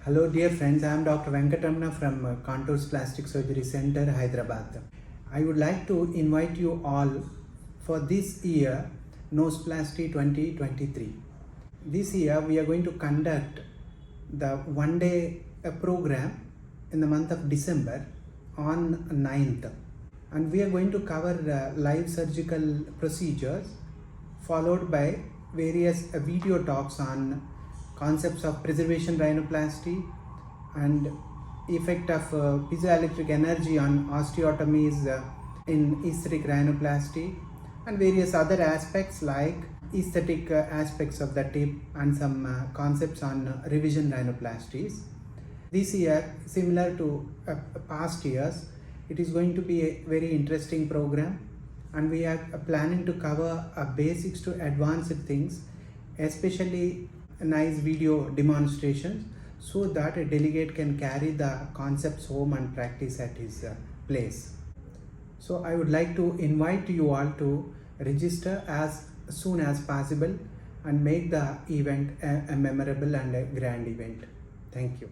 Hello dear friends, I am Dr. Venkata Ramana from Contours Plastic Surgery Center, Hyderabad. I would like to invite you all for this year Noseplasty 2023. This year we are going to conduct the one-day program in the month of December on 9th, and we are going to cover live surgical procedures followed by various video talks on concepts of preservation rhinoplasty and effect of piezoelectric energy on osteotomies in aesthetic rhinoplasty, and various other aspects like aesthetic aspects of the tip and some concepts on revision rhinoplasties. This year, similar to past years, it is going to be a very interesting program, and we are planning to cover basics to advanced things, especially nice video demonstrations, so that a delegate can carry the concepts home and practice at his place. So I would like to invite you all to register as soon as possible and make the event a memorable and a grand event. Thank you.